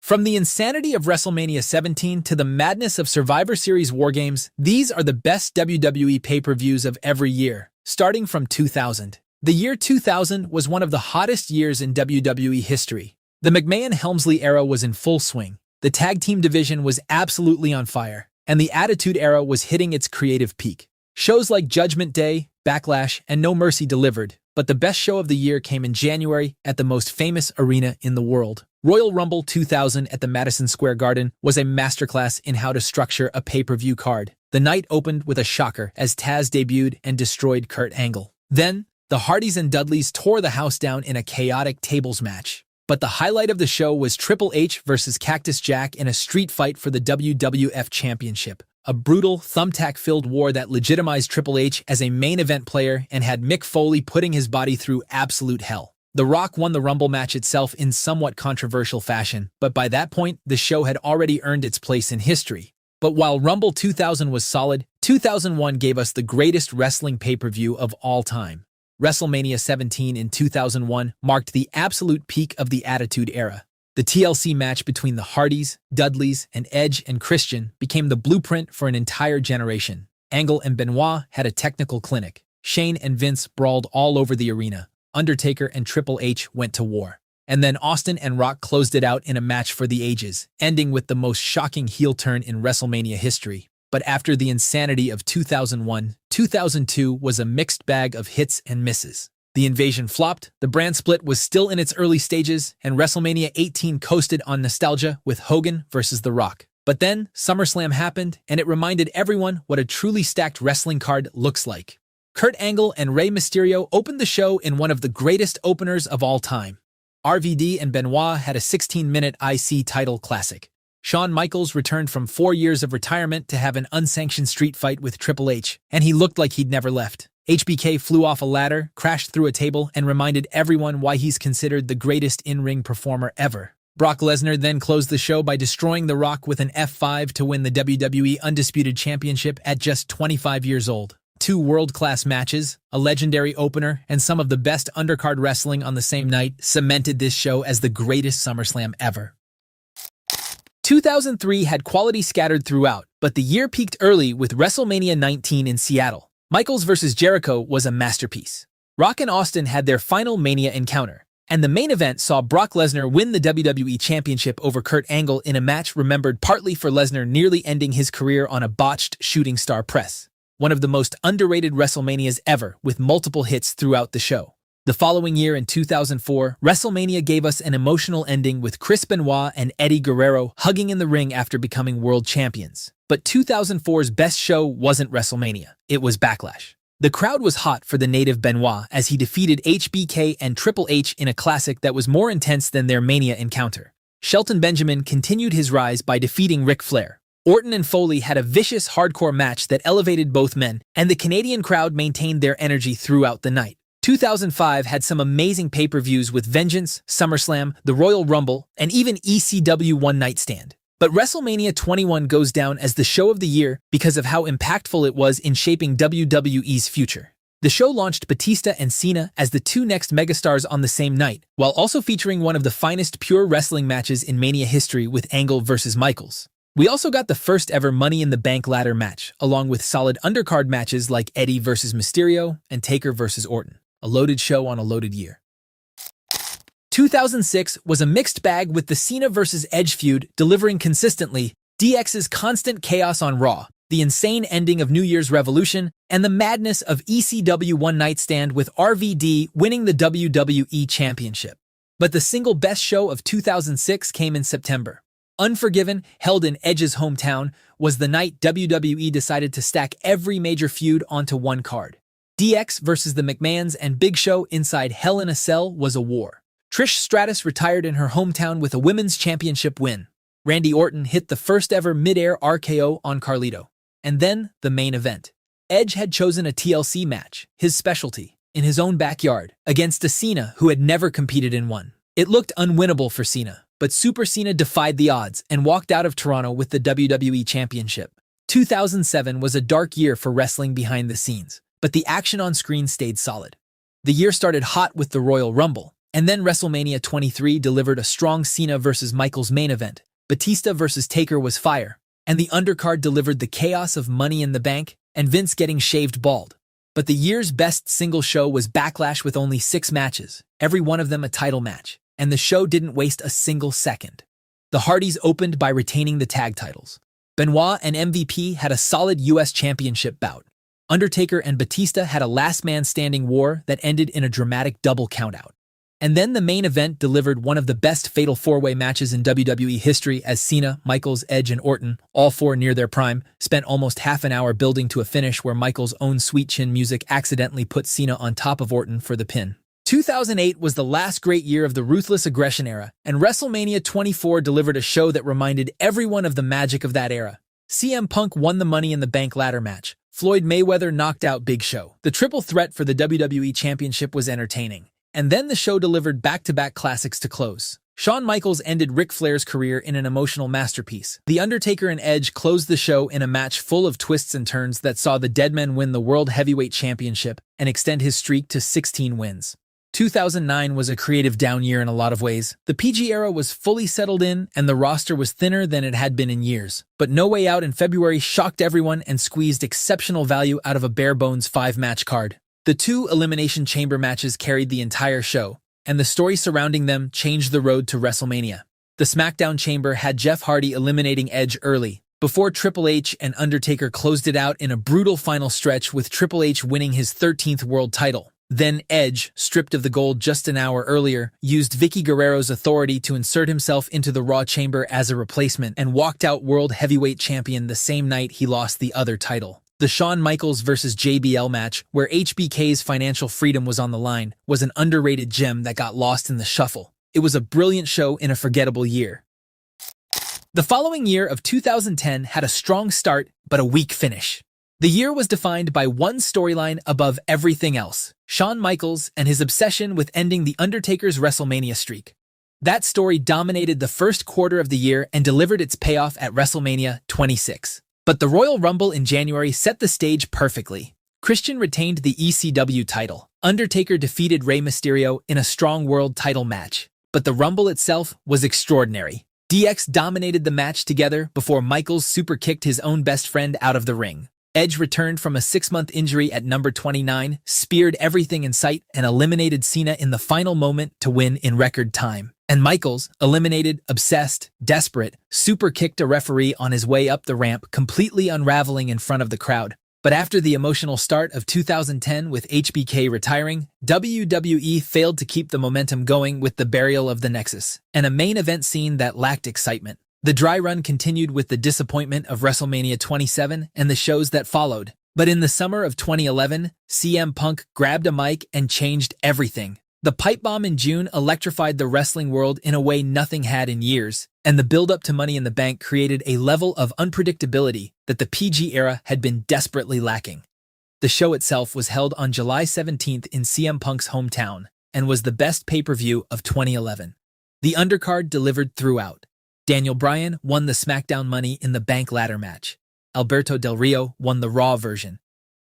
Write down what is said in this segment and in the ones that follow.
From the insanity of WrestleMania 17 to the madness of Survivor Series War Games, these are the best WWE pay-per-views of every year, starting from 2000. The year 2000 was one of the hottest years in WWE history. The McMahon-Helmsley era was in full swing, the tag team division was absolutely on fire, and the Attitude Era was hitting its creative peak. Shows like Judgment Day, Backlash, and No Mercy delivered, but the best show of the year came in January at the most famous arena in the world. Royal Rumble 2000 at the Madison Square Garden was a masterclass in how to structure a pay-per-view card. The night opened with a shocker as Taz debuted and destroyed Kurt Angle. Then, the Hardys and Dudleys tore the house down in a chaotic tables match. But the highlight of the show was Triple H versus Cactus Jack in a street fight for the WWF Championship. A brutal, thumbtack-filled war that legitimized Triple H as a main event player and had Mick Foley putting his body through absolute hell. The Rock won the Rumble match itself in somewhat controversial fashion, but by that point, the show had already earned its place in history. But while Rumble 2000 was solid, 2001 gave us the greatest wrestling pay-per-view of all time. WrestleMania 17 in 2001 marked the absolute peak of the Attitude Era. The TLC match between the Hardys, Dudleys, and Edge and Christian became the blueprint for an entire generation. Angle and Benoit had a technical clinic. Shane and Vince brawled all over the arena. Undertaker and Triple H went to war. And then Austin and Rock closed it out in a match for the ages, ending with the most shocking heel turn in WrestleMania history. But after the insanity of 2001, 2002 was a mixed bag of hits and misses. The invasion flopped, the brand split was still in its early stages, and WrestleMania 18 coasted on nostalgia with Hogan versus The Rock. But then, SummerSlam happened, and it reminded everyone what a truly stacked wrestling card looks like. Kurt Angle and Rey Mysterio opened the show in one of the greatest openers of all time. RVD and Benoit had a 16-minute IC title classic. Shawn Michaels returned from 4 years of retirement to have an unsanctioned street fight with Triple H, and he looked like he'd never left. HBK flew off a ladder, crashed through a table, and reminded everyone why he's considered the greatest in-ring performer ever. Brock Lesnar then closed the show by destroying The Rock with an F5 to win the WWE Undisputed Championship at just 25 years old. 2 world-class matches, a legendary opener, and some of the best undercard wrestling on the same night cemented this show as the greatest SummerSlam ever. 2003 had quality scattered throughout, but the year peaked early with WrestleMania 19 in Seattle. Michaels vs. Jericho was a masterpiece. Rock and Austin had their final Mania encounter, and the main event saw Brock Lesnar win the WWE Championship over Kurt Angle in a match remembered partly for Lesnar nearly ending his career on a botched shooting star press. One of the most underrated WrestleManias ever, with multiple hits throughout the show. The following year in 2004, WrestleMania gave us an emotional ending with Chris Benoit and Eddie Guerrero hugging in the ring after becoming world champions. But 2004's best show wasn't WrestleMania, it was Backlash. The crowd was hot for the native Benoit as he defeated HBK and Triple H in a classic that was more intense than their Mania encounter. Shelton Benjamin continued his rise by defeating Ric Flair. Orton and Foley had a vicious hardcore match that elevated both men, and the Canadian crowd maintained their energy throughout the night. 2005 had some amazing pay-per-views with Vengeance, SummerSlam, the Royal Rumble, and even ECW One Night Stand. But WrestleMania 21 goes down as the show of the year because of how impactful it was in shaping WWE's future. The show launched Batista and Cena as the 2 next megastars on the same night, while also featuring one of the finest pure wrestling matches in Mania history with Angle vs. Michaels. We also got the first ever Money in the Bank ladder match, along with solid undercard matches like Eddie vs. Mysterio and Taker vs. Orton. A loaded show on a loaded year. 2006 was a mixed bag with the Cena vs. Edge feud delivering consistently, DX's constant chaos on Raw, the insane ending of New Year's Revolution, and the madness of ECW One Night Stand with RVD winning the WWE Championship. But the single best show of 2006 came in September. Unforgiven, held in Edge's hometown, was the night WWE decided to stack every major feud onto one card. DX versus the McMahons and Big Show inside Hell in a Cell was a war. Trish Stratus retired in her hometown with a women's championship win. Randy Orton hit the first ever mid-air RKO on Carlito. And then, the main event. Edge had chosen a TLC match, his specialty, in his own backyard, against a Cena who had never competed in one. It looked unwinnable for Cena, but Super Cena defied the odds and walked out of Toronto with the WWE Championship. 2007 was a dark year for wrestling behind the scenes, but the action on screen stayed solid. The year started hot with the Royal Rumble, And then WrestleMania 23 delivered a strong Cena versus Michaels main event. Batista versus Taker was fire. And the undercard delivered the chaos of Money in the Bank and Vince getting shaved bald. But the year's best single show was Backlash with only 6 matches, every one of them a title match. And the show didn't waste a single second. The Hardys opened by retaining the tag titles. Benoit and MVP had a solid US Championship bout. Undertaker and Batista had a last-man-standing war that ended in a dramatic double countout. And then the main event delivered one of the best fatal four-way matches in WWE history as Cena, Michaels, Edge, and Orton, all 4 near their prime, spent almost half an hour building to a finish where Michaels' own sweet chin music accidentally put Cena on top of Orton for the pin. 2008 was the last great year of the Ruthless Aggression era, and WrestleMania 24 delivered a show that reminded everyone of the magic of that era. CM Punk won the Money in the Bank ladder match. Floyd Mayweather knocked out Big Show. The triple threat for the WWE Championship was entertaining. And then the show delivered back-to-back classics to close. Shawn Michaels ended Ric Flair's career in an emotional masterpiece. The Undertaker and Edge closed the show in a match full of twists and turns that saw the Deadman win the World Heavyweight Championship and extend his streak to 16 wins. 2009 was a creative down year in a lot of ways. The PG era was fully settled in, and the roster was thinner than it had been in years. But No Way Out in February shocked everyone and squeezed exceptional value out of a bare-bones 5-match card. The 2 Elimination Chamber matches carried the entire show, and the story surrounding them changed the road to WrestleMania. The SmackDown Chamber had Jeff Hardy eliminating Edge early, before Triple H and Undertaker closed it out in a brutal final stretch with Triple H winning his 13th world title. Then Edge, stripped of the gold just an hour earlier, used Vicky Guerrero's authority to insert himself into the Raw chamber as a replacement and walked out World Heavyweight Champion the same night he lost the other title. The Shawn Michaels vs. JBL match, where HBK's financial freedom was on the line, was an underrated gem that got lost in the shuffle. It was a brilliant show in a forgettable year. The following year of 2010 had a strong start, but a weak finish. The year was defined by one storyline above everything else: Shawn Michaels and his obsession with ending The Undertaker's WrestleMania streak. That story dominated the first quarter of the year and delivered its payoff at WrestleMania 26. But the Royal Rumble in January set the stage perfectly. Christian retained the ECW title. Undertaker defeated Rey Mysterio in a strong world title match. But the Rumble itself was extraordinary. DX dominated the match together before Michaels super-kicked his own best friend out of the ring. Edge returned from a 6-month injury at number 29, speared everything in sight, and eliminated Cena in the final moment to win in record time. And Michaels, eliminated, obsessed, desperate, super-kicked a referee on his way up the ramp, completely unraveling in front of the crowd. But after the emotional start of 2010 with HBK retiring, WWE failed to keep the momentum going with the burial of the Nexus, and a main event scene that lacked excitement. The dry run continued with the disappointment of WrestleMania 27 and the shows that followed. But in the summer of 2011, CM Punk grabbed a mic and changed everything. The pipe bomb in June electrified the wrestling world in a way nothing had in years, and the build-up to Money in the Bank created a level of unpredictability that the PG era had been desperately lacking. The show itself was held on July 17th in CM Punk's hometown and was the best pay-per-view of 2011. The undercard delivered throughout. Daniel Bryan won the SmackDown Money in the Bank ladder match. Alberto Del Rio won the Raw version.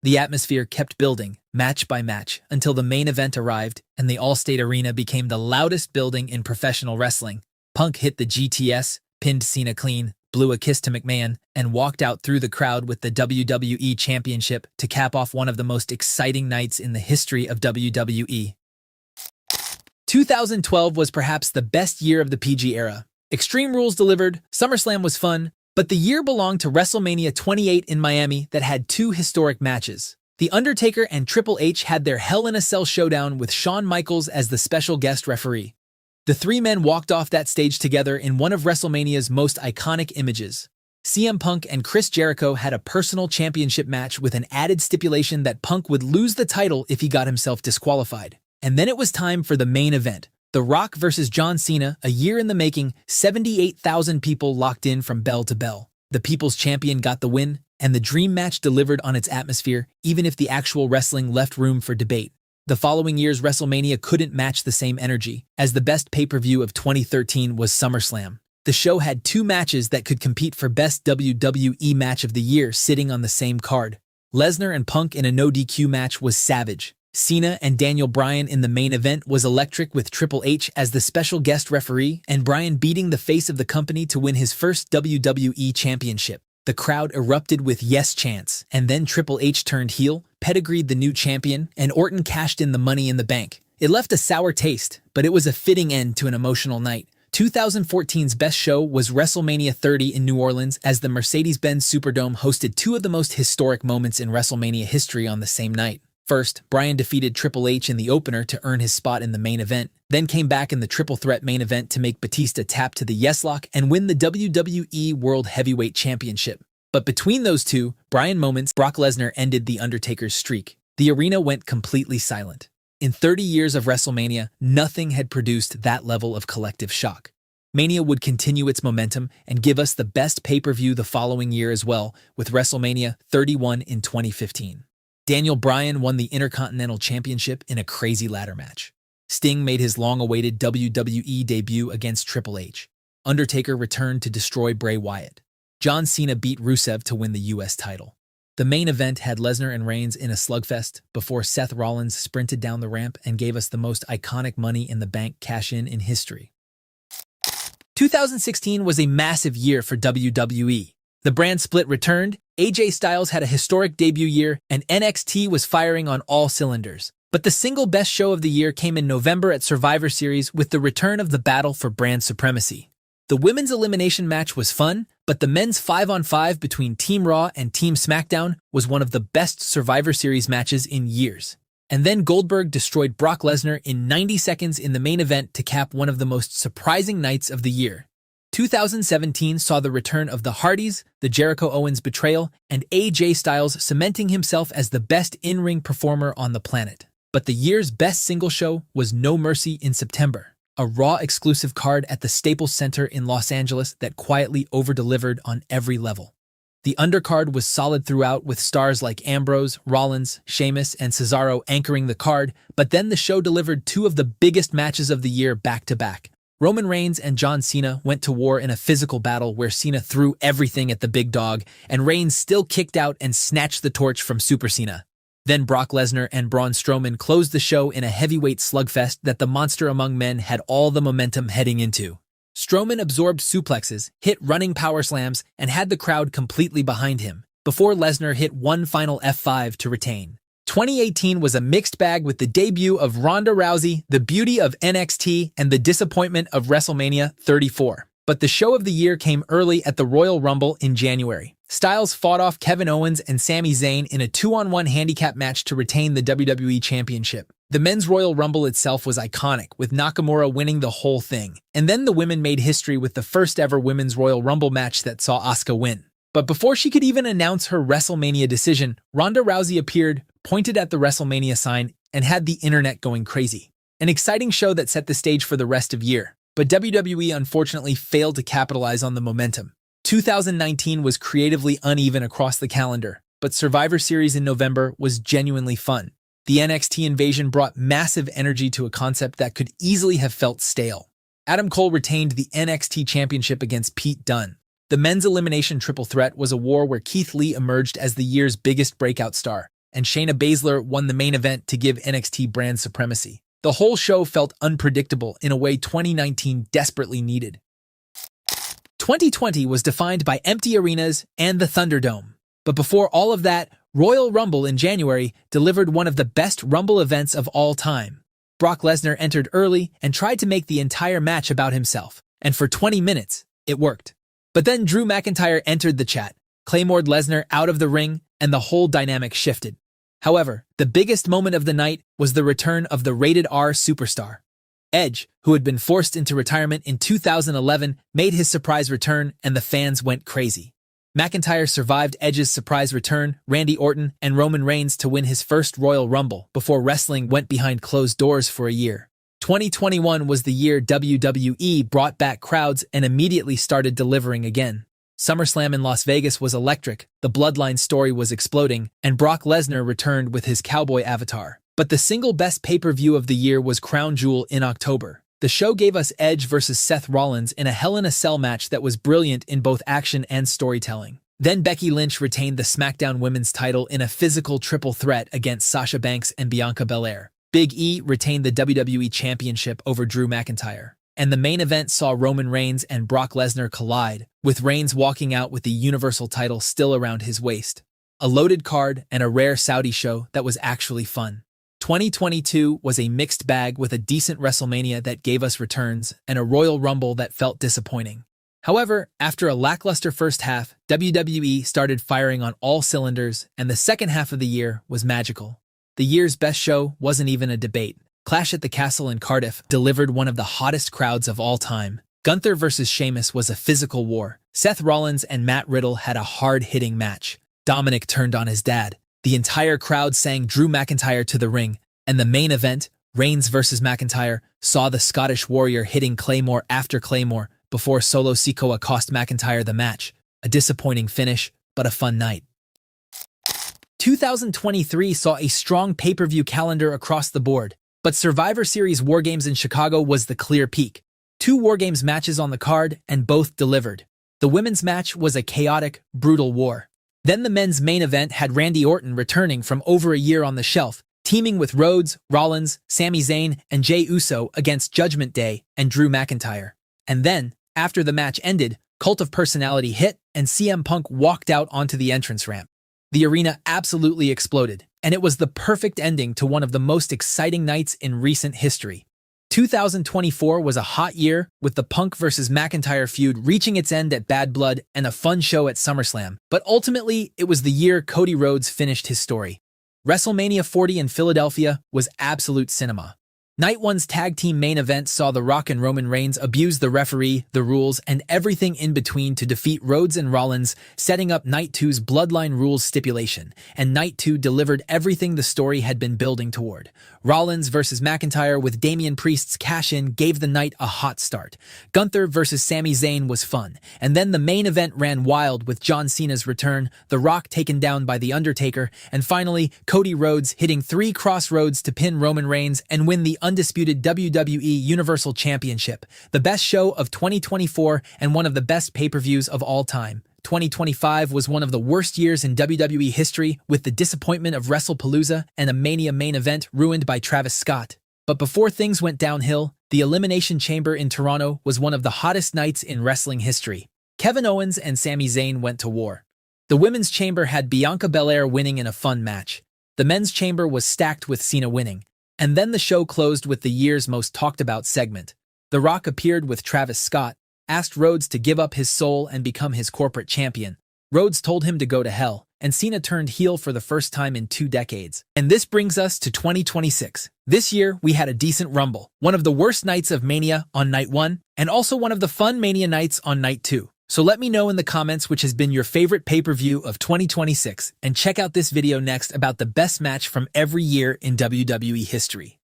The atmosphere kept building, match by match, until the main event arrived and the Allstate Arena became the loudest building in professional wrestling. Punk hit the GTS, pinned Cena clean, blew a kiss to McMahon, and walked out through the crowd with the WWE Championship to cap off one of the most exciting nights in the history of WWE. 2012 was perhaps the best year of the PG era. Extreme Rules delivered, SummerSlam was fun, but the year belonged to WrestleMania 28 in Miami that had 2 historic matches. The Undertaker and Triple H had their Hell in a Cell showdown with Shawn Michaels as the special guest referee. The 3 men walked off that stage together in one of WrestleMania's most iconic images. CM Punk and Chris Jericho had a personal championship match with an added stipulation that Punk would lose the title if he got himself disqualified. And then it was time for the main event. The Rock versus John Cena, a year in the making, 78,000 people locked in from bell to bell. The People's Champion got the win, and the dream match delivered on its atmosphere, even if the actual wrestling left room for debate. The following year's WrestleMania couldn't match the same energy, as the best pay-per-view of 2013 was SummerSlam. The show had 2 matches that could compete for Best WWE Match of the Year sitting on the same card. Lesnar and Punk in a no-DQ match was savage. Cena and Daniel Bryan in the main event was electric, with Triple H as the special guest referee and Bryan beating the face of the company to win his first WWE Championship. The crowd erupted with yes chants, and then Triple H turned heel, pedigreed the new champion, and Orton cashed in the Money in the Bank. It left a sour taste, but it was a fitting end to an emotional night. 2014's best show was WrestleMania 30 in New Orleans, as the Mercedes-Benz Superdome hosted two of the most historic moments in WrestleMania history on the same night. First, Bryan defeated Triple H in the opener to earn his spot in the main event, then came back in the triple threat main event to make Batista tap to the yes lock and win the WWE World Heavyweight Championship. But between those two Bryan moments, Brock Lesnar ended The Undertaker's streak. The arena went completely silent. In 30 years of WrestleMania, nothing had produced that level of collective shock. Mania would continue its momentum and give us the best pay-per-view the following year as well, with WrestleMania 31 in 2015. Daniel Bryan won the Intercontinental Championship in a crazy ladder match. Sting made his long-awaited WWE debut against Triple H. Undertaker returned to destroy Bray Wyatt. John Cena beat Rusev to win the US title. The main event had Lesnar and Reigns in a slugfest before Seth Rollins sprinted down the ramp and gave us the most iconic Money in the Bank cash-in history. 2016 was a massive year for WWE. The brand split returned, AJ Styles had a historic debut year, and NXT was firing on all cylinders. But the single best show of the year came in November at Survivor Series with the return of the battle for brand supremacy. The women's elimination match was fun, but the men's 5-on-5 between Team Raw and Team SmackDown was one of the best Survivor Series matches in years. And then Goldberg destroyed Brock Lesnar in 90 seconds in the main event to cap one of the most surprising nights of the year. 2017 saw the return of the Hardys, the Jericho-Owens betrayal, and AJ Styles cementing himself as the best in-ring performer on the planet. But the year's best single show was No Mercy in September, a Raw exclusive card at the Staples Center in Los Angeles that quietly over-delivered on every level. The undercard was solid throughout, with stars like Ambrose, Rollins, Sheamus, and Cesaro anchoring the card, but then the show delivered two of the biggest matches of the year back-to-back. Roman Reigns and John Cena went to war in a physical battle where Cena threw everything at the big dog, and Reigns still kicked out and snatched the torch from Super Cena. Then Brock Lesnar and Braun Strowman closed the show in a heavyweight slugfest that the monster among men had all the momentum heading into. Strowman absorbed suplexes, hit running power slams, and had the crowd completely behind him, before Lesnar hit one final F5 to retain. 2018 was a mixed bag, with the debut of Ronda Rousey, the beauty of NXT, and the disappointment of WrestleMania 34. But the show of the year came early at the Royal Rumble in January. Styles fought off Kevin Owens and Sami Zayn in a 2-on-1 handicap match to retain the WWE Championship. The men's Royal Rumble itself was iconic, with Nakamura winning the whole thing. And then the women made history with the first ever women's Royal Rumble match that saw Asuka win. But before she could even announce her WrestleMania decision, Ronda Rousey appeared, pointed at the WrestleMania sign, and had the internet going crazy. An exciting show that set the stage for the rest of the year. But WWE unfortunately failed to capitalize on the momentum. 2019 was creatively uneven across the calendar, but Survivor Series in November was genuinely fun. The NXT invasion brought massive energy to a concept that could easily have felt stale. Adam Cole retained the NXT Championship against Pete Dunne. The men's elimination triple threat was a war where Keith Lee emerged as the year's biggest breakout star, and Shayna Baszler won the main event to give NXT brand supremacy. The whole show felt unpredictable in a way 2019 desperately needed. 2020 was defined by empty arenas and the Thunderdome. But before all of that, Royal Rumble in January delivered one of the best Rumble events of all time. Brock Lesnar entered early and tried to make the entire match about himself, and for 20 minutes, it worked. But then Drew McIntyre entered the chat, claymored Lesnar out of the ring, and the whole dynamic shifted. However, the biggest moment of the night was the return of the rated R superstar. Edge, who had been forced into retirement in 2011, made his surprise return, and the fans went crazy. McIntyre survived Edge's surprise return, Randy Orton, and Roman Reigns to win his first Royal Rumble before wrestling went behind closed doors for a year. 2021 was the year WWE brought back crowds and immediately started delivering again. SummerSlam in Las Vegas was electric, the Bloodline story was exploding, and Brock Lesnar returned with his cowboy avatar. But the single best pay-per-view of the year was Crown Jewel in October. The show gave us Edge versus Seth Rollins in a Hell in a Cell match that was brilliant in both action and storytelling. Then Becky Lynch retained the SmackDown Women's title in a physical triple threat against Sasha Banks and Bianca Belair. Big E retained the WWE Championship over Drew McIntyre. And the main event saw Roman Reigns and Brock Lesnar collide, with Reigns walking out with the Universal title still around his waist. A loaded card and a rare Saudi show that was actually fun. 2022 was a mixed bag with a decent WrestleMania that gave us returns and a Royal Rumble that felt disappointing. However, after a lackluster first half, WWE started firing on all cylinders, and the second half of the year was magical. The year's best show wasn't even a debate. Clash at the Castle in Cardiff delivered one of the hottest crowds of all time. Gunther vs. Sheamus was a physical war. Seth Rollins and Matt Riddle had a hard-hitting match. Dominic turned on his dad. The entire crowd sang Drew McIntyre to the ring, and the main event, Reigns vs. McIntyre, saw the Scottish Warrior hitting Claymore after Claymore before Solo Sikoa cost McIntyre the match. A disappointing finish, but a fun night. 2023 saw a strong pay-per-view calendar across the board, but Survivor Series War Games in Chicago was the clear peak. 2 War Games matches on the card, and both delivered. The women's match was a chaotic, brutal war. Then the men's main event had Randy Orton returning from over a year on the shelf, teaming with Rhodes, Rollins, Sami Zayn, and Jey Uso against Judgment Day and Drew McIntyre. And then, after the match ended, Cult of Personality hit, and CM Punk walked out onto the entrance ramp. The arena absolutely exploded, and it was the perfect ending to one of the most exciting nights in recent history. 2024 was a hot year, with the Punk vs. McIntyre feud reaching its end at Bad Blood and a fun show at SummerSlam, but ultimately it was the year Cody Rhodes finished his story. WrestleMania 40 in Philadelphia was absolute cinema. Night 1's tag team main event saw The Rock and Roman Reigns abuse the referee, the rules, and everything in between to defeat Rhodes and Rollins, setting up Night 2's Bloodline Rules stipulation, and Night 2 delivered everything the story had been building toward. Rollins vs. McIntyre with Damian Priest's cash-in gave the night a hot start. Gunther vs. Sami Zayn was fun, and then the main event ran wild with John Cena's return, The Rock taken down by The Undertaker, and finally, Cody Rhodes hitting 3 crossroads to pin Roman Reigns and win the undisputed WWE Universal Championship, the best show of 2024 and one of the best pay-per-views of all time. 2025 was one of the worst years in WWE history, with the disappointment of WrestlePalooza and a Mania main event ruined by Travis Scott. But before things went downhill, the Elimination Chamber in Toronto was one of the hottest nights in wrestling history. Kevin Owens and Sami Zayn went to war. The Women's Chamber had Bianca Belair winning in a fun match. The Men's Chamber was stacked with Cena winning. And then the show closed with the year's most talked-about segment. The Rock appeared with Travis Scott, asked Rhodes to give up his soul and become his corporate champion. Rhodes told him to go to hell, and Cena turned heel for the first time in 2 decades. And this brings us to 2026. This year, we had a decent Rumble, one of the worst nights of Mania on Night 1, and also one of the fun Mania nights on Night 2. So let me know in the comments which has been your favorite pay-per-view of 2026, and check out this video next about the best match from every year in WWE history.